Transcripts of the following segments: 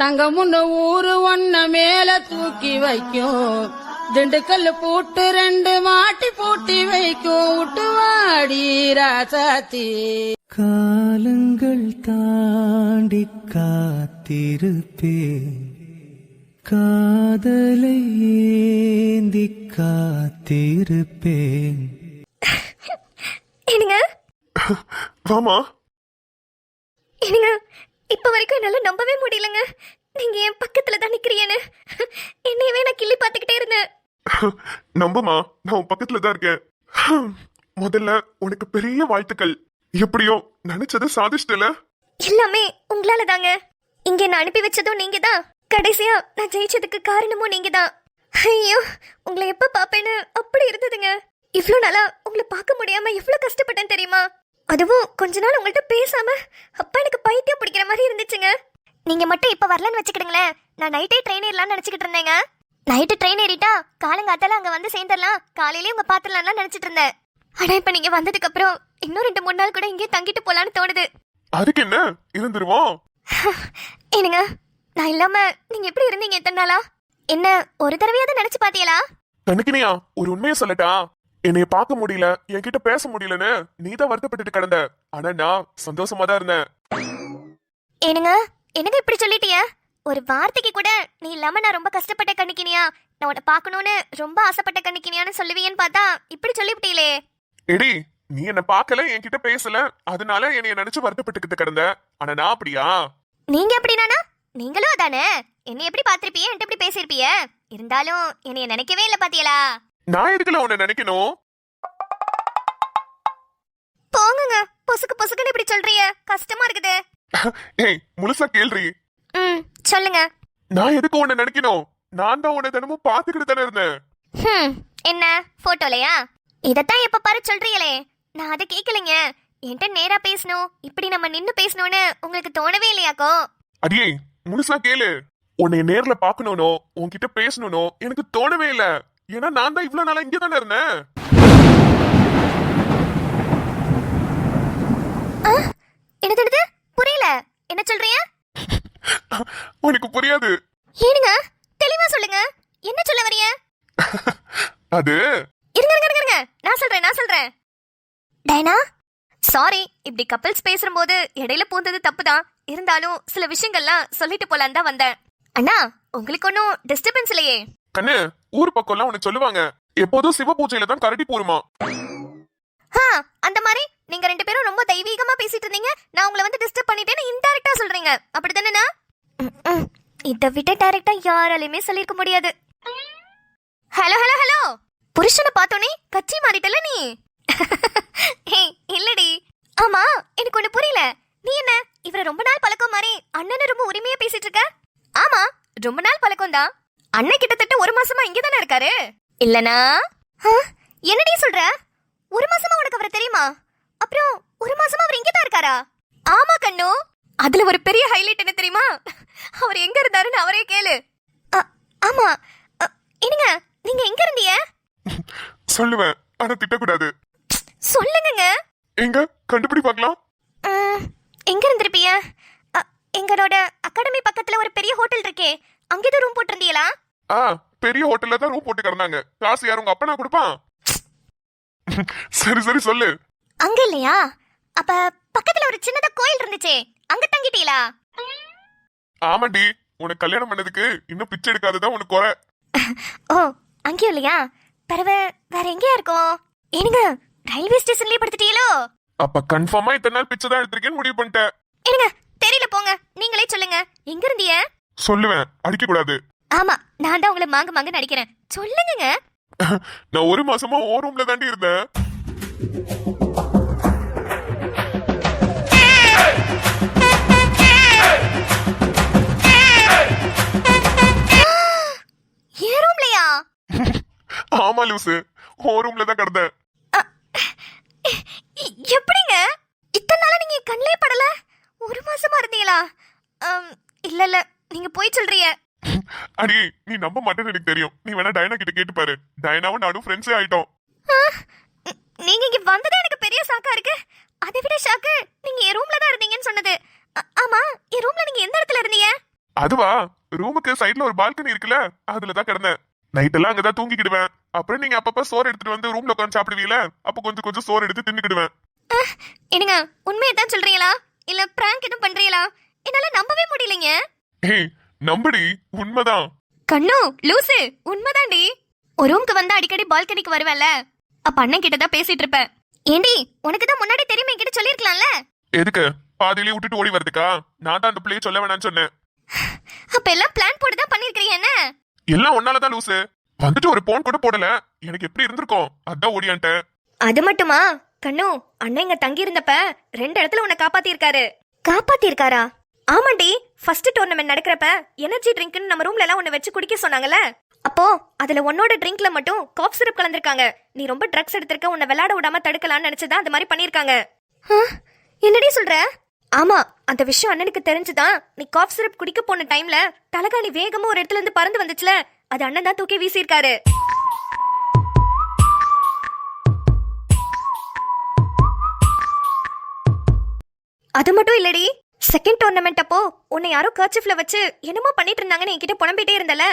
தங்கமுன்னு ஊரு ஒன்ன மேல தூக்கி வைக்கும், திண்டுக்கல் பூட்டு 2 மாட்டி பூட்டி வைக்கும், விட்டுவாடி ராசாத்தி. காலங்கள் தாண்டி காத்திருப்பேன், காதலை ஏந்தி காத்திருப்பேன். என்னங்க வாமா. என்னங்க இப்ப வரைக்கும் என்னால நம்பவே முடியலங்க, நீங்க என் பக்கத்துல தான் நிக்கிறீங்கன்னு. என்னையவே நான் கிள்ளி பாத்துக்கிட்டே இருந்தேன். நம்புமா, நான் உன் பக்கத்துல தான் இருக்கேன். முதல்ல உனக்கு பெரிய வாழ்த்துக்கள். எப்படியோ நினைச்சதை சாதிச்சிட்டல. எல்லாமே உங்களால தாங்க. இங்க நான் அனுப்பி வச்சதும் நீங்க தான், கடைசியா நான் ஜெயிச்சதுக்கு காரணமும் நீங்க தான். ஐயோ, உங்களை எப்ப பாப்பேன்னு அப்படி இருந்ததுங்க. இவ்ளோ நாளா உங்களை பார்க்க முடியாம எவ்வளவு கஷ்டப்பட்டேன் தெரியுமா? அதுவும் கொஞ்ச நாள் உங்கள்கிட்ட பேசாம அப்பா எனக்கு பைத்தியம் பிடிக்கிற மாதிரி இருந்துச்சுங்க. நீங்க மட்டும் இப்ப வரலன்னு வச்சுக்கிடுங்களேன், நான் நைட்டே ட்ரெயின் ஏறலாம்னு நினைச்சுக்கிட்டு இருந்தேங்க. நைட்டு ட்ரெயின் ஏறிட்டா காலங்காத்தால அங்க வந்து சேர்ந்துடலாம், காலையிலேயே உங்க பாத்துடலாம்னு நினைச்சிட்டு இருந்தேன். ஆனா இப்ப நீங்க வந்ததுக்கு அப்புறம் இன்னும் 2-3 நாள் கூட இங்கே தங்கிட்டு போலான்னு தோணுது. அதுக்கு என்ன, இருந்துருவோம். என்னங்க நான் இல்லாம நீங்க எப்படி இருந்தீங்க இத்தனை நாளா? என்ன ஒரு தடவையாவது நினைச்சு பாத்தீங்களா? தனக்கினியா, ஒரு உண்மையை சொல்லட்டா? என்னைய பார்க்க முடியல, என்கிட்ட பேச முடியலன்னு நீதான் வருத்தப்பட்டுட்டு கிடந்த. ஆனா நான் சந்தோஷமா தான் இருந்தேன். ஏனுங்க எனக்கு இப்படி சொல்லிட்டிய? ஒரு வார்த்தைக்கு கூட நீ இல்லாம நான் ரொம்ப கஷ்டப்பட்ட கண்ணிக்கினியா, நான் உன்னை பார்க்கணும்னு ரொம்ப ஆசைப்பட்ட கண்ணிக்கினியான்னு சொல்லுவீன்னு பார்த்தா இப்படி சொல்லிவிட்டீங்களே. எடி, நீ என்ன பார்க்கல, என்கிட்ட பேசல, அதனால என்னைய நினைச்சு வருத்தப்பட்டுக்கிட்டு கிடந்த. ஆனா நான் அப்படியா? நீங்க எப்படினானா நீங்களும் அதானே. என்னை எப்படி பாத்திருப்பிய, என்கிட்ட எப்படி பேசிருப்பிய. இருந்தாலும் என்னைய நினைக்கவே இல்ல பாத்தியலா. நான் எதுக்குல உன்னை நினைக்கணும்? போங்குங்க, பொசுக்கு பொசுக்குன்னு இப்படி சொல்றிய, கஷ்டமா இருக்குது. ஏய், முழுசா கேள்றி. சொல்லுங்க. நான் எதுக்கு உன்னை நினைக்கணும்? நான் தான் உன்னை தினமும் பாத்துக்கிட்டு தானே இருந்தேன். என்ன போட்டோலையா? இதத்தான் எப்ப பாரு சொல்றீங்களே, நான் அதை கேட்கலைங்க. என்கிட்ட நேரா பேசணும், இப்படி நம்ம நின்னு பேசணும்னு உங்களுக்கு தோணவே இல்லையாக்கோ? அடியே, முழுசா கேளு. உன்னை நேர்ல பாக்கணும்னோ உன்கிட்ட பேசணும்னோ எனக்கு தோணவே இல்ல. ஏன்னா நான் தான் இவ்வளவு நாளா இங்க தானே இருந்தேன். என்னது புரியல, என்ன சொல்றீங்க? உனக்கு புரியாது. ஏனுங்க தெளிவா சொல்லுங்க, என்ன சொல்ல வரீங்க? அது இருங்க நான் சொல்றேன். டைனா சாரி, இப்படி கப்பிள்ஸ் பேசும்போது இடையில பூந்தது தப்புதான். இருந்தாலும் சில விஷயங்கள்லாம் சொல்லிட்டு போலான்னு தான் வந்தேன். அண்ணா உங்களுக்கு ஒன்னும் டிஸ்டர்பன்ஸ் இல்லையே? கண்ணு, ஊர் பக்கம் எல்லாம் உனக்கு சொல்லுவாங்க, எப்போதும் சிவ பூஜையில தான் கரடி போருமா. அந்த மாதிரி நீங்க 2 பேரும் ரொம்ப தெய்வீகமா பேசிட்டு இருந்தீங்க, நான் உங்களை வந்து டிஸ்டர்ப் பண்ணிட்டேன்னு இன்டைரக்டா சொல்றீங்க, அப்படிதானே? இதை விட டைரக்டா யாராலையுமே சொல்லிருக்க முடியாது. ஹலோ ஹலோ ஹலோ, புருஷனை பார்த்தோனே கட்சி மாறிட்டல நீ? இல்லடி. ஆமா, எனக்கு ஒண்ணு புரியல, நீ என்ன இவரை ரொம்ப நாள் பழக்கம் மாதிரி அண்ணனை ரொம்ப உரிமையா பேசிட்டு இருக்க? ஆமா, ரொம்ப நாள் பழக்கம் தான். அண்ணன் கிட்டத்தட்ட 1 மாசமா இங்க தானே இருக்காரு, இல்லனா? என்னடி சொல்ற? 1 மாசமா உனக்கு அவரை தெரியுமா? அப்புறம் 1 மாசமா அவர் இங்க தான் இருக்காரா? ஆமா கண்ணு, அதுல ஒரு பெரிய ஹைலைட் என்ன தெரியுமா? அவர் எங்க இருந்தாருன்னு அவரே கேளு. ஆமா, என்னங்க நீங்க எங்க இருந்தீங்க? சொல்லுவேன், ஆனா திட்டக்கூடாது. சொல்லுங்க. எங்க கண்டுபிடி பார்க்கலாம். எங்க இருந்திருப்பீங்க? எங்களோட அகாடமி பக்கத்துல ஒரு பெரிய ஹோட்டல் இருக்கே, அங்கேதான் ரூம் போட்டிருந்தீங்களா? பெரிய ஹோட்டல்ல தான் ரூம் போட்டு கிடந்தாங்க. காசு யாரும் உங்க அப்பனா கொடுப்பான்? சரி சரி சொல்லு. அங்க இல்லையா? அப்ப பக்கத்துல ஒரு சின்னதா கோயில் இருந்துச்சே, அங்க தங்கிட்டீங்களா? ஆமாண்டி, உனக்கு கல்யாணம் பண்ணதுக்கு இன்னும் பிச்சை எடுக்காததான் உனக்கு குறை. ஓ, அங்கேயும் இல்லையா? பரவ வேற எங்கேயா இருக்கும்? ஏனுங்க ரயில்வே ஸ்டேஷன்லயே படுத்துட்டீங்களோ? அப்ப கன்ஃபார்மா இத்தனை நாள் பிச்சை தான் எடுத்திருக்கேன்னு முடிவு பண்ணிட்டேன். ஏனுங்க தெரியல, போங்க நீங்களே சொல்லுங்க, எங்க இருந்தீங்க? சொல்லுவேன், அடிக்க கூடாது. ஆமா, நான் தான் உங்களை மாங்க நடிக்கிறேன், சொல்லுங்க. நான் 1 மாசமா ஓ ரூம்ல தாண்டி இருந்தேன். ஏ ரூம்லயா? ஆமா லூசு, ஓ ரூம்ல தான் கிடந்தேன். எப்படிங்க இத்தனை நாளா நீங்க கண்ணிலே படல? 1 மாசமா இருந்தீங்களா? இல்ல நீங்க போய் சொல்றீங்க. அடி, நீ நம்ப மாட்டேன்னு எனக்கு தெரியும். நீ வேணா டயனா கிட்ட கேட்டு பாரு. டயனாவும் நானும் ஃப்ரெண்ட்ஸே ஆயிட்டோம். நீங்க இங்க வந்ததே எனக்கு பெரிய ஷாக்கா இருக்கு. அதை விட ஷாக்கு நீங்க என் ரூம்ல தான் இருந்தீங்கன்னு சொன்னது. ஆமா, என் ரூம்ல நீங்க எந்த இடத்துல இருந்தீங்க? அதுவா, ரூமுக்கு சைடுல ஒரு பால்கனி இருக்குல்ல, அதுலதான் கிடந்தேன். நைட் எல்லாம் அங்கதான் தூங்கிக்கிடுவேன். அப்புறம் நீங்க அப்பப்ப சோறு எடுத்துட்டு வந்து ரூம்ல உட்காந்து சாப்பிடுவீங்களே, அப்ப கொஞ்சம் கொஞ்சம் சோறு எடுத்து தின்னுக்கிடுவேன். என்னங்க உண்மையை தான் சொல்றீங்களா இல்ல பிராங்க் எதுவும் பண்றீங்களா? என்னால நம்பவே முடியலைங்க. ஏய் நம்படி, உண்மைதான். கண்ணு லூசு, உண்மைதான்டி. ஒரு ரூம்க்கு வந்து அடிக்கடி பால்கனிக்கு வருவேன்ல, அப்ப அண்ணன் கிட்ட தான் பேசிட்டு இருப்பேன். ஏண்டி உனக்கு தான் முன்னாடி தெரியுமே, என்கிட்ட சொல்லிருக்கலாம்ல. எதுக்கு பாதியிலே விட்டுட்டு ஓடி வரதுக்கா? நான் தான் அந்த பிள்ளைய சொல்ல வேணாம்னு சொன்னேன். அப்ப எல்லாம் பிளான் போட்டு தான் பண்ணிருக்கீங்க என்ன? எல்லாம் ஒன்னாலதான் லூசு. வந்துட்டு ஒரு போன் கூட போடல, எனக்கு எப்படி இருந்திருக்கும், அதான் ஓடியான்ட்டேன். அது மட்டுமா கண்ணு, அண்ணன் இங்க தங்கி இருந்தப்ப 2 இடத்துல உன்னை காப்பாத்திருக்காரு. காப்பாத்திருக்காரா? ஆமாண்டி, ஃபர்ஸ்ட் டோர்னமெண்ட் நடக்கிறப்ப எனர்ஜி ட்ரிங்க்னு நம்ம ரூம்ல எல்லாம் ஒன்னு வச்சு குடிக்க சொன்னாங்கல்ல, அப்போ அதுல உன்னோட ட்ரிங்க்ல மட்டும் காஃப் சிரப் கலந்திருக்காங்க. நீ ரொம்ப ட்ரக்ஸ் எடுத்திருக்க, உன்னை விளையாட விடாம தடுக்கலாம்னு நினைச்சதான் அந்த மாதிரி பண்ணிருக்காங்க. என்னடி சொல்ற? ஆமா, அந்த விஷயம் அண்ணனுக்கு தெரிஞ்சுதான் நீ காஃப் சிரப் குடிக்க போன டைம்ல தலகாணி வேகமா ஒரு இடத்துல இருந்து பறந்து வந்துச்சுல, அது அண்ணன் தான் தூக்கி வீசியிருக்காரு. அது மட்டும் இல்லடி, செகண்ட் டோர்னமெண்ட் அப்போ உன்னை யாரோ கர்ச்சிஃப்ல வச்சு என்னமோ பண்ணிட்டு இருந்தாங்கன்னு என்கிட்ட புலம்பிட்டே இருந்தல,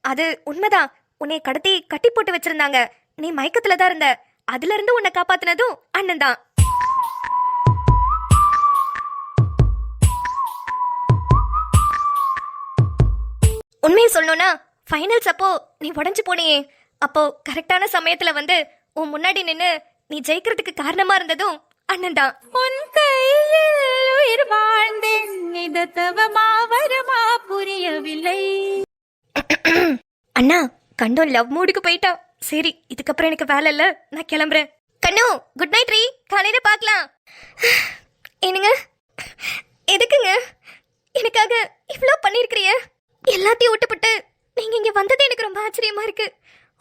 அது உண்மைதான். உன்னை கடத்தி கட்டி போட்டு வச்சிருந்தாங்க. நீ மயக்கத்துல தான் இருந்த. அதுல இருந்து உன்னை காப்பாத்தினதும் அண்ணன் தான். உண்மையை சொல்லணும்னா ஃபைனல்ஸ் அப்போ நீ உடஞ்சு போனியே, அப்போ கரெக்டான சமயத்துல வந்து உன் முன்னாடி நின்னு நீ ஜெயிக்கிறதுக்கு காரணமா இருந்ததும் அண்ணன் தான். உன் கையில் உயிர் வாழ்ந்தேன், இது தவமா வருமா புரியவில்லை. அண்ணா கண்ணு லவ் மூடுக்கு போயிட்டா. சரி, இதுக்கப்புறம் எனக்கு வேலை இல்ல, நான் கிளம்புறேன். கண்ணு குட் நைட் ரீ, காலையில பார்க்கலாம். என்னங்க எதுக்குங்க எனக்காக இவ்ளோ பண்ணிருக்கிறிய? எல்லாத்தையும் விட்டுப்பட்டு நீங்க இங்க வந்தது எனக்கு ரொம்ப ஆச்சரியமா இருக்கு.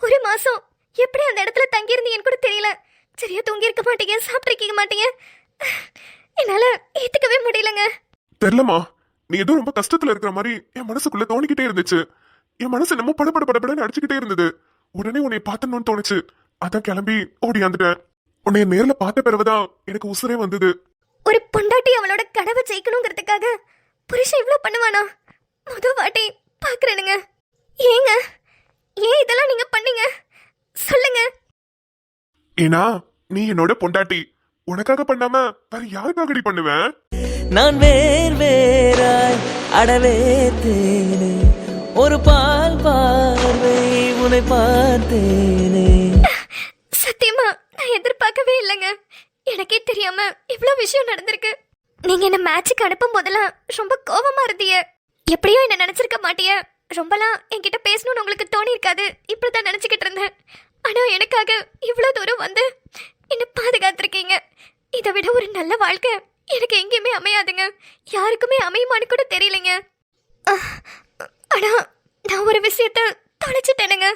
1 மாசம் எப்படி அந்த இடத்துல தங்கி இருந்தீங்கன்னு கூட தெரியல. சரியா தூங்கி இருக்க மாட்டீங்க, சாப்பிட்டிருக்க மாட்டீங்க. என்னால ஏத்துக்கவே முடியலங்க. தெரியலமா, நீ ஏதோ ரொம்ப கஷ்டத்துல இருக்கிற மாதிரி என் மனசுக்குள்ள தோணிக்கிட்டே இருந்துச்சு. என் மனசு நம்ம படபடன்னு அடிச்சுக்கிட்டே இருந்தது. உடனே உன்னை பார்த்தணும்னு தோணுச்சு, அதான் கிளம்பி ஓடியாந்துட்டேன். உன்னை நேர்ல பார்த்த பிறகுதான் எனக்கு உசுரே வந்தது. ஒரு பொண்டாட்டி அவளோட கனவை ஜெயிக்கணுங்கிறதுக்காக புருஷன் இவ்ளோ பண்ணுவானா? முதல் வாட்டி பாக்குறேனுங்க. ஏங்க ஏன் இதெல்லாம் நீங்க பண்ணீங்க சொல்லுங்க. ஏன்னா நீ என்னோட பொண்டாட்டி, உனக்காக பண்ணாம வேற யாருக்காகடி பண்ணுவேன்? நான் வேறாய் அடவே தேனே, ஒரு பால் பார்வை உன்னை பார்த்தேனே. சத்தியமா நான் எதிர்பார்க்கவே இல்லைங்க. எனக்கே தெரியாம இவ்ளோ விஷயம் நடந்திருக்கு. நீங்க என்ன மேட்சுக்கு அனுப்பும் போதெல்லாம் ரொம்ப கோவமா இருந்தீங்க. எப்படியோ என்ன நினைச்சிருக்க மாட்டிய. ரொம்பலாம் என்கிட்ட பேசணும்னு உங்களுக்கு தோணி இருக்காது, இப்படிதான் நினைச்சுக்கிட்டு இருந்தேன். ஆனா எனக்காக இவ்வளோ தூரம் வந்து என்ன பாதுகாத்திருக்கீங்க. இதை விட ஒரு நல்ல வாழ்க்கை எனக்கு எங்கேயுமே அமையாதுங்க. யாருக்குமே அமையுமான்னு கூட தெரியலைங்க. ஆனா நான் ஒரு விஷயத்த தொலைச்சிட்டேனுங்க.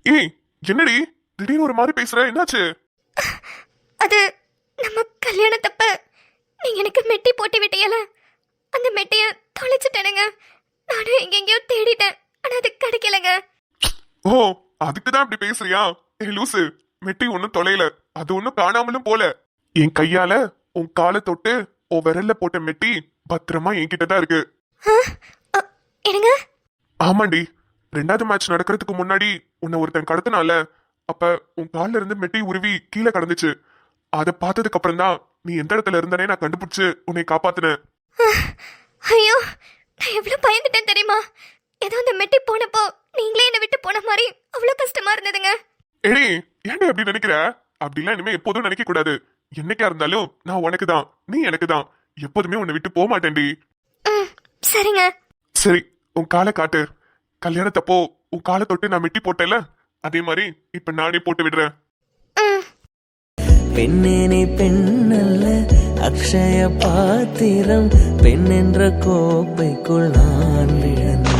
ஏய் என்னடி திடீர்னு ஒரு மாதிரி பேசுற, என்னாச்சு? அது நம்ம கல்யாணத்தப்ப நீங்க எனக்கு மெட்டி போட்டு விட்டீங்கல, அந்த மெட்டிய தொலைச்சிட்டேனுங்க. நானும் எங்கெங்கயோ தேடிட்டேன், ஆனா அது கிடைக்கலங்க. ஓ, அதுக்குதான் அப்படி பேசுறியா? ஏ லூசு, மெட்டி ஒன்னும் தொலைல, அது ஒன்னும் காணாமலும் போல. என் கையால உன் காலை தொட்டு உன் விரல்ல போட்ட மெட்டி பத்திரமா என்கிட்ட தான் இருக்கு. என்னங்க? ஆமாண்டி, 2வது மேட்ச் நடக்கிறதுக்கு முன்னாடி உன்னை ஒருத்தன் கடத்தினால, அப்ப உன் கால்ல இருந்து மெட்டி உருவி கீழே கடந்துச்சு. அதை பார்த்ததுக்கு அப்புறம் தான் நீ எந்த இடத்துல இருந்தனே நான் கண்டுபிடிச்சு உன்னை காப்பாத்தினேன். ஐயோ, நான் எவ்வளவு பயந்துட்டேன் தெரியுமா? ஏதோ அந்த மெட்டி போனப்போ நீங்களே என்னை விட்டு போன மாதிரி அவ்வளவு கஷ்டமா இருந்ததுங்க. ஏடி ஏன்டி அப்படி நினைக்கிற? அப்படிலாம் இனிமே எப்போதும் நினைக்க கூடாது. என்னைக்கா இருந்தாலும் நான் உனக்கு தான், நீ எனக்கு தான். எப்போதுமே உன்னை விட்டு போக மாட்டேன்டி. சரிங்க. சரி, உன் காலை காட்டு. கல்யாணத்தப்போ உன் காலை தொட்டு நான் மெட்டி போட்டேல, அதே மாதிரி இப்ப நானே போட்டு விடுறேன். பெண்ணேனே பெண்ணல்ல அக்ஷய பாத்திரம், பெண் என்ற கோப்பைக்குள் நான் விழுந்தேன்.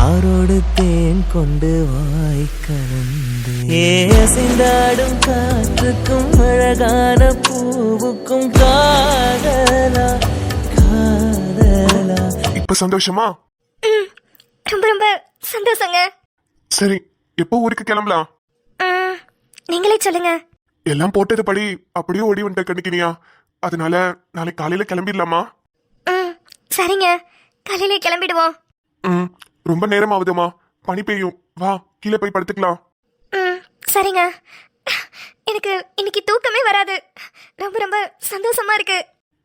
ஆரோடு தேன் கொண்டு வாய் கலந்து, அசைந்தாடும் காற்றுக்கும் அழகான பூவுக்கும் காதலா காதலா. இப்ப சந்தோஷமா? ரொம்ப ரொம்ப சந்தோஷங்க. சரி, எப்போ ஊருக்கு கிளம்பலாம்? நீங்களே சொல்லுங்க. எல்லாம் போட்டது படி அப்படியே ஓடி வந்துட்ட கணிக்கிறியா? அதனால நாளைக்கு காலையில கிளம்பிடலாமா? சரிங்க. காலையிலே கிளம்பிடுவோம். ம் ரொம்ப நேரம் ஆகுதுமா, பனி பெய்யும். வா கீழே போய் படுத்துக்கலாம். ம் சரிங்க. எனக்கு இன்னைக்கு தூக்கமே வராது. ரொம்ப ரொம்ப சந்தோஷமா இருக்கு.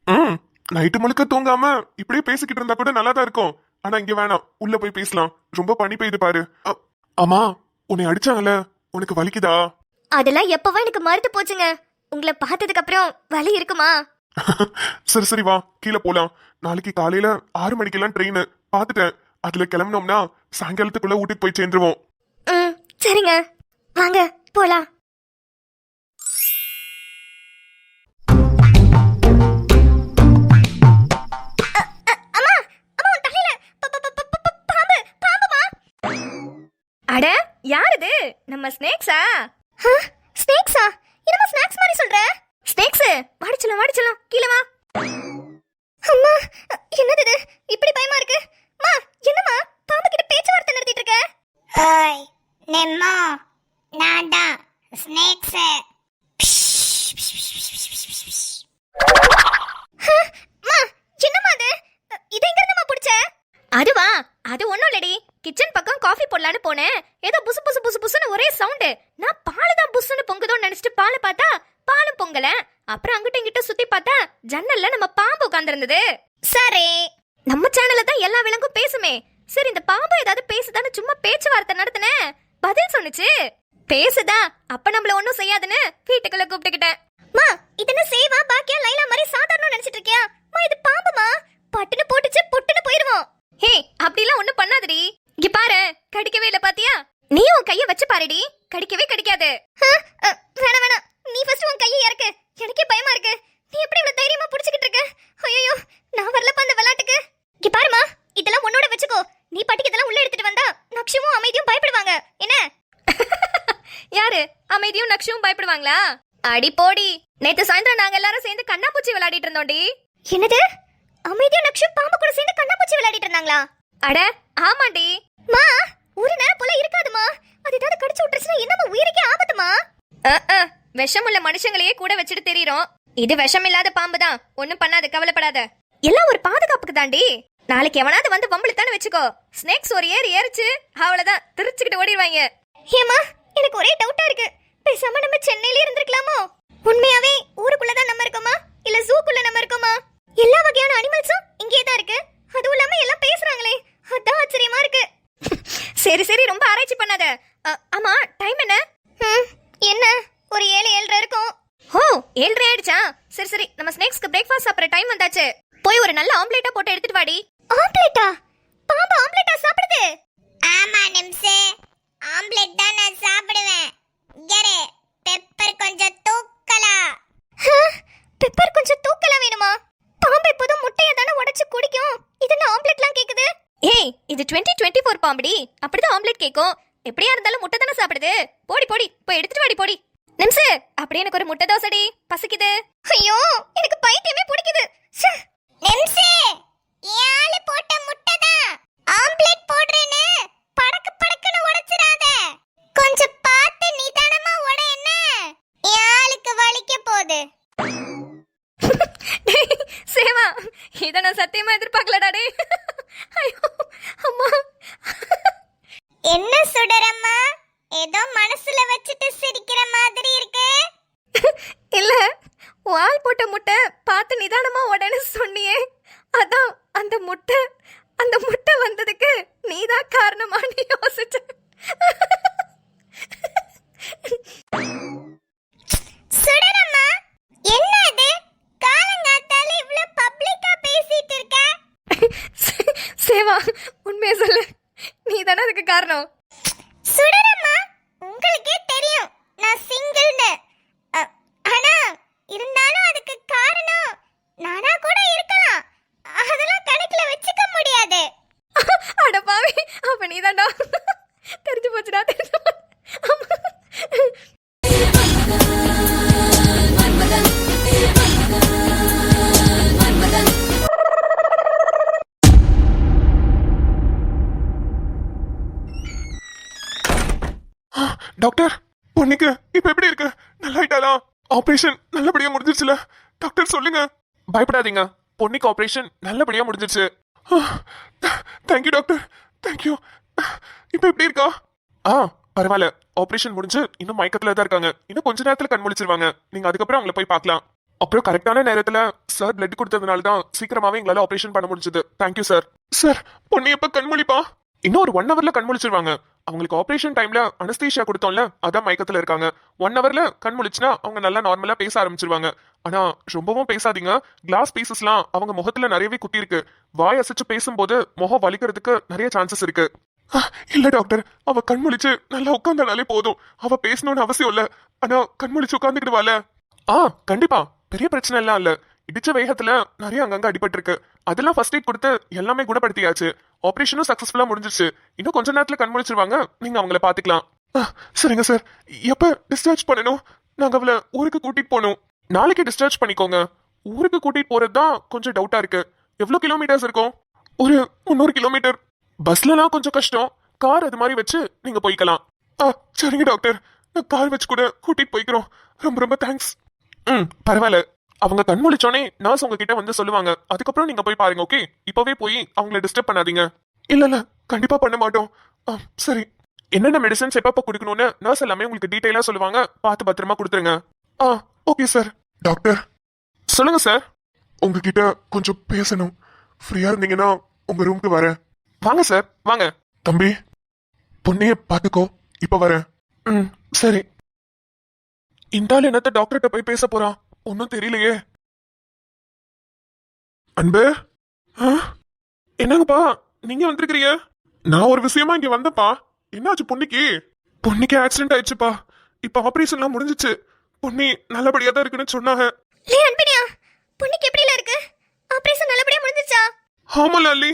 ம் நைட்டு முழுக்க தூங்காம இப்படியே பேசிக்கிட்டு இருந்தா கூட நல்லா தான் இருக்கும். ஆனா இங்க வேணாம், உள்ள போய் பேசலாம். ரொம்ப பனி பெய்யுது பாரு. ஆமா, உன்னை அடிச்சாங்கல்ல, உனக்கு வலிக்குதா? அதெல்லாம் எப்பவோ எனக்கு மறுத்து போச்சுங்க. உங்களை பார்த்ததுக்கு அப்புறம் வலி இருக்குமா? சரி சரி வா கீழே போலாம். நாளைக்கு காலையில 6 மணிக்கெல்லாம் ட்ரெயின் பார்த்துட்டேன். அதுல கிளம்பினோம்னா சாயங்காலத்துக்குள்ள வீட்டுக்கு போய் சேர்ந்துருவோம். ம் சரிங்க, வாங்க போலாம். அட யார் இது? நம்ம ஸ்நேக்ஸா? ஸ்நேக்ஸா? என்னமா ஸ்நாக்ஸ் மாதிரி சொல்ற? ஸ்நேக்ஸ் வாடிச்சலாம் வாடிச்சலாம், கீழே வா. அம்மா என்னது இது? இப்படி பயமா இருக்கு. மா என்னம்மா பாம்பு கிட்ட பேச்சுவார்த்தை நடத்திட்டு இருக்க? ஹாய் நெம்மோ, நான் தான் ஸ்னேக்ஸ். மா என்னம்மா அது? இதை எங்க இருந்துமா பிடிச்ச? அதுவா, அது ஒண்ணும் இல்லடி. கிச்சன் பக்கம் காஃபி போடலான்னு போனேன். ஏதோ புசு புசு புசு புசுன்னு ஒரே சவுண்டு. நான் பால் தான் புசுன்னு பொங்குதோன்னு நினைச்சிட்டு பாலை பார்த்தா பாலும் பொங்கல. அப்புறம் அங்கிட்ட இங்கிட்ட சுத்தி பார்த்தா ஜன்னல்ல நம்ம பாம்பு உட்கார்ந்திருந்தது. சரி, நம்ம சேனல்ல தான் எல்லா விலங்கும் பேசுமே. சரி இந்த பாம்பு ஏதாவது பேசுதான்னு சும்மா பேச்சுவார்த்தை நடத்தினேன். பதில் சொன்னுச்சு. பேசுதா? அப்ப நம்மள ஒண்ணும் செய்யாதுன்னு வீட்டுக்குள்ள கூப்பிட்டுக்கிட்டேன். மா இது என்ன சேவா பாக்கியா லைலா மாதிரி சாதாரண நினைச்சிட்டு இருக்கியா? மா இது பாம்புமா, பட்டுன்னு போட்டுச்சு புட்டுன்னு போயிருவோம். ஹே அப்படிலாம் ஒண்ணும் பண்ணாதடி. இங்க பாரு, கடிக்கவே இல்ல பாத்தியா? நீ உன் கைய வச்சு பாருடி, கடிக்கவே கடிக்காது. வேணாம் வேணாம், நீ ஃபர்ஸ்ட் உன் கையை இறக்கு. எனக்கே பயமா இருக்கு. நீ எப்படி இவ்வளவு தைரியமா புடிச்சிட்டு இருக்க? ஐயோ நான் வரலப்பா அந்த விளையாட்டுக்கு. இங்க பாருமா, இதெல்லாம் உன்னோட வச்சுக்கோ. நீ பாட்டுக்கு இதெல்லாம் உள்ள எடுத்துட்டு வந்தா நக்ஷுவும் அமைதியும் பயப்படுவாங்க. என்ன? யாரு அமைதியும் நக்ஷுவும் பயப்படுவாங்களா? அடி போடி. நேத்து சாயந்தரம் நாங்க எல்லாரும் சேர்ந்து கண்ணாமூச்சி விளையாடிட்டு இருந்தோம்டி. என்னது? அமைதியும் நக்ஷும் பாம்பு கூட சேர்ந்து கண்ணாமூச்சி விளையாடிட்டு இருந்தாங்களா? அட ஆமாண்டி. மா ஒரு நேரம் போல இருக்காதுமா. அது ஏதாவது கடிச்சு விட்டுருச்சுன்னா என்னமா உயிருக்கே ஆபத்துமா? விஷமுள்ள மனுஷங்களையே கூட வச்சுட்டு தெரியுறோம். இது விஷம் இல்லாத பாம்பு தான், ஒண்ணும் பண்ணாது, கவலைப்படாத. எல்லாம் ஒரு பாதுகாப்புக்கு தாண்டி. நாளைக்கு எவனாவது வந்து வம்பளுத்தான்னு வச்சுக்கோ, ஸ்னேக்ஸ் ஒரு ஏறிச்சு அவ்வளவுதான், திருச்சிக்கிட்டு ஓடிடுவாங்க. ஏமா எனக்கு ஒரே டவுட்டா இருக்கு. பேசாம நம்ம சென்னையில இருந்திருக்கலாமோ? உண்மையாவே ஊருக்குள்ளதான் நம்ம இருக்கோமா இல்ல ஜூக்குள்ள நம்ம இருக்கோமா? எல்லா வகையான அனிமல்ஸும் இங்கே தான் இருக்கு. அதுவும் இல்லாம எல்லாம் பேசுறாங்களே, அதான் ஆச்சரியமா இருக்கு. சரி சரி ரொம்ப ஆராய்ச்சி பண்ணாத. ஆமா டைம் என்ன? என்ன ஒரு 7:30 இருக்கும். ஓ 7:30 ஆயிடுச்சா? சரி சரி, நம்ம ஸ்நேக்ஸ்க்கு பிரேக்ஃபாஸ்ட் சாப்பிடுற டைம் வந்தாச்சு. போய் ஒரு நல்ல ஆம்லேட்டா போட்டு எடுத்துட்டு வாடி. ஆம்லேட்டா? பாம்பு ஆம்லேட்டா சாப்பிடுது? ஆமா நிம்சே, ஆம்லெட் தான் நான் சாப்பிடுவேன். இங்கரே பெப்பர் கொஞ்சம் தூக்கலா. பெப்பர் கொஞ்சம் தூக்கலா வேணுமா? பாம்பு எப்போதும் முட்டையை தானே உடைச்சு குடிக்கும். இது என்ன ஆம்லெட்லாம் கேக்குது? ஏய் இது 2024 பாம்புடி, அப்படிதான் ஆம்லெட் கேக்கும். எப்படியா இருந்தாலும் முட்டை தானே சாப்பிடுது. போடி போடி போய் எடுத்துட்டு வாடி போடி. நிம்சு அப்படியே எனக்கு ஒரு முட்டை தோசைடி, பசிக்குது. ஐயோ எனக்கு பைத்தியமே பிடிக்குது. நிம்சே, யாரு போட்ட முட்டை தான் ஆம்லெட் போடுறேன்னு படக்கு படக்குன்னு உடைச்சிராத. கொஞ்சம் பார்த்து நிதானமா உட. என்ன யாருக்கு வலிக்க போகுது? சேவா இத நான் சத்தியமா எதிர்பார்க்கலடா டேய். ஐயோ அம்மா. என்ன சுடரம்மா, ஏதோ மனசுல வச்சிட்டு சிரிக்கிற மாதிரி இருக்கு. இல்ல, வால் போட்ட முட்டை பார்த்து நிதானமா உடனே சொன்னியே, அதான் அந்த முட்டை வந்ததுக்கு நீதான் காரணமான்னு யோசிச்சேன். சுடரம்மா என்ன அது? காலங்காத்தால இவ்ளோ பப்ளிக்கா பேசிட்டு இருக்க? சேவா உண்மையை சொல்லு, நீ தானே அதுக்கு காரணம். சுடரம்மா உங்களுக்கே தெரியும் நான் சிங்கிள்னு. ஆனா இருந்தாலும் அதுக்கு காரணம் நானா கூட இருக்கலாம். அதெல்லாம் கணக்குல வச்சுக்க முடியாது. அட பாவி, அப்ப நீ தான்டா. தெரிஞ்சு போச்சுடா, தெரிஞ்சு போச்சு. டாக்டர் பொண்ணுக்கு இப்ப எப்படி இருக்கு? நல்லா ஆயிட்டாளா? ஆபரேஷன் நல்லபடியா முடிஞ்சிருச்சுல? டாக்டர் சொல்லுங்க. பயப்படாதீங்க, பொண்ணுக்கு ஆபரேஷன் நல்லபடியா முடிஞ்சிருச்சு. Thank you doctor, thank you. இப்போ எப்படி இருக்கா? பரவாயில்ல. ஆபரேஷன் முடிஞ்சு இன்னும் மயக்கத்துல தான் இருக்காங்க. இன்னும் கொஞ்ச நேரத்துல கண் முழிச்சிருவாங்க. நீங்க அதுக்கப்புறம் அவங்கள போய் பார்க்கலாம். அப்புறம் கரெக்டான நேரத்துல சார் பிளட் கொடுத்ததுனால தான் சீக்கிரமாவே எங்களால ஆபரேஷன் பண்ண முடிஞ்சது. Thank you sir. சார், பொண்ணு எப்ப கண் முழிப்பா? இன்னும் ஒரு 1 ஹவர்ல கண் முழிச்சிருவாங்க. அவங்களுக்கு ஆபரேஷன் டைம்ல அனஸ்தீஷியா கொடுத்தோம்ல, அதான் மயக்கத்துல இருக்காங்க. 1 ஹவர்ல கண் முழிச்சுனா அவங்க நல்லா நார்மலா பேச ஆரம்பிச்சிருவாங்க. ஆனா ரொம்பவும் பேசாதீங்க. கிளாஸ் பீசஸ்லாம் அவங்க முகத்துல நிறையவே குத்தி இருக்கு. வாய் அசைச்சு பேசும்போது முகம் வலிக்கிறதுக்கு நிறைய சான்சஸ் இருக்கு. இல்ல டாக்டர், அவ கண் முழிச்சு நல்லா உட்கார்ந்தாலே போதும். அவ பேசணும்னு அவசியம் இல்ல. ஆனா கண் முழிச்சு உட்கார்ந்துக்கிடுவால? கண்டிப்பா, பெரிய பிரச்சனை எல்லாம் இல்ல. இடிச்ச வேகத்துல நிறைய அங்கங்க அடிபட்டு இருக்கு. அதெல்லாம் ஃபர்ஸ்ட் எய்ட் கொடுத்து எல்லாமே குணப்படுத்தியாச்சு. ஆபரேஷனும் சக்சஸ்ஃபுல்லா முடிஞ்சிருச்சு. இன்னும் கொஞ்ச நேரத்துல கண் முழிச்சிருவாங்க. நீங்க அவங்கள பாத்துக்கலாம். சரிங்க சார். எப்ப டிஸ்சார்ஜ் பண்ணணும்? நாங்க அவளை ஊருக்கு கூட்டிட்டு போகணும். நாளைக்கு டிஸ்சார்ஜ் பண்ணிக்கோங்க. ஊருக்கு கூட்டிட்டு போறதுதான் கொஞ்சம் டவுட்டா இருக்கு. எவ்வளவு கிலோமீட்டர்ஸ் இருக்கும்? ஒரு 300 கிலோமீட்டர். பஸ்லலாம் கொஞ்சம் கஷ்டம். கார் அது மாதிரி வச்சு நீங்க போய்க்கலாம். சரிங்க டாக்டர், நான் கார் வச்சு கூட கூட்டிட்டு போய்க்கிறோம். ரொம்ப ரொம்ப தேங்க்ஸ். பரவாயில்ல. அவங்க கண் முழிச்சோனே நர்ஸ் உங்ககிட்ட வந்து சொல்லுவாங்க. அதுக்கப்புறம் நீங்க போய் பாருங்க. ஓகே, இப்பவே போய் அவங்கள டிஸ்டர்ப் பண்ணாதீங்க. இல்ல கண்டிப்பா பண்ண மாட்டோம். சரி. என்னென்ன மெடிசன்ஸ் எப்பப்ப குடிக்கணும்னு நர்ஸ் எல்லாமே உங்களுக்கு டீடைலா சொல்லுவாங்க. பார்த்து பத்திரமா கொடுத்துருங்க. Okay sir. டாக்டர், சொல்லுங்க சார். உங்ககிட்ட கொஞ்சம் பேசணும். ஃப்ரீயா இருந்தீங்கன்னா உங்க ரூமுக்கு வரேன். வாங்க சார், வாங்க. தம்பி, பொண்ணைய பாத்துக்கோ. இப்ப வரேன். சரி. இந்த ஆள் என்னத்த டாக்டர்கிட்ட போய் பேச போறான்? ஒன்னும் தெரியலையே. அன்பு, என்னங்கப்பா நீங்க வந்திருக்கிறீங்க? நான் ஒரு விஷயமா இங்க வந்தப்பா. என்னாச்சு பொண்ணுக்கு? பொண்ணுக்கு ஆக்சிடென்ட் ஆயிடுச்சுப்பா. இப்ப ஆபரேஷன்லாம் முடிஞ்சிச்சு. பொண்ணு நல்லபடியா தான் இருக்குன்னு சொன்னாங்க. லே அன்பினியா, பொண்ணுக்கு எப்படில இருக்கு? ஆபரேஷன் நல்லபடியா முடிஞ்சிச்சா? ஆமால அல்லி,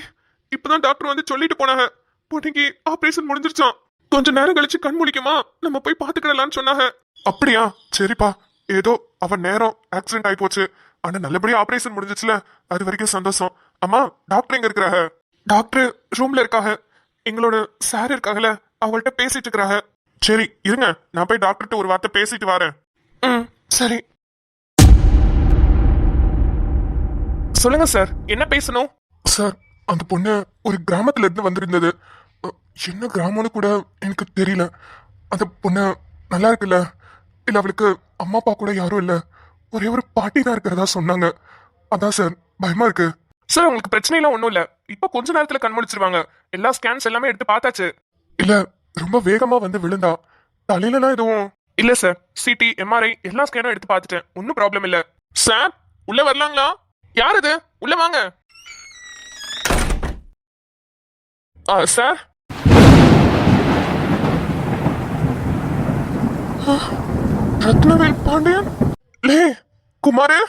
இப்பதான் டாக்டர் வந்து சொல்லிட்டு போனாங்க. பொண்ணுக்கு ஆபரேஷன் முடிஞ்சிருச்சான். கொஞ்ச நேரம் கழிச்சு கண் முழிக்குமா, நம்ம போய் பாத்துக்கிடலாம்னு சொன்னாங்க. அப்படியா? சரிப்பா. ஏதோ அவன் நேரம் ஆக்சிடென்ட் ஆகி போச்சு. ஆனா நல்லபடியா ஆபரேஷன் முடிஞ்சிச்சுல, அது வரைக்கும் சந்தோஷம். அம்மா, டாக்டர் எங்க இருக்கிறாங்க? டாக்டர் ரூம்ல இருக்காங்க. எங்களோட சார் இருக்காங்கல்ல, அவங்கள்ட்ட பேசிட்டு இருக்கிறாங்க. சரி இருங்க, நான் போய் டாக்டர்கிட்ட ஒரு வார்த்தை பேசிட்டு வரேன். சரி. சொல்லுங்க சார், என்ன பேசணும்? சார், அந்த பொண்ணு ஒரு கிராமத்துல இருந்து வந்திருந்தது. என்ன கிராமம்னு கூட எனக்கு தெரியல. அந்த பொண்ணு நல்லா இருக்குல்ல? இல்ல அவளுக்கு அம்மா அப்பா கூட யாரும் இல்ல, ஒரே ஒரு பாட்டி தான் இருக்கிறதா சொன்னாங்க. அதான் சார் பயமா இருக்கு. சார், உங்களுக்கு பிரச்சனை எல்லாம் ஒண்ணும் இல்ல. இப்ப கொஞ்ச நேரத்துல கண் முழிச்சிருவாங்க. எல்லா ஸ்கேன்ஸ் எல்லாமே எடுத்து பார்த்தாச்சு. இல்ல, ரொம்ப வேகமா வந்து விழுந்தா. தலையிலலாம் எதுவும் இல்ல சார். சிடி, எம்ஆர்ஐ எல்லா ஸ்கேனும் எடுத்து பார்த்துட்டேன். ஒன்னும் ப்ராப்ளம் இல்ல. சார், உள்ள வரலாங்களா? யார் அது? உள்ள வாங்க. சார், ரத்னவேல் பாண்டியன். லே குமாரே.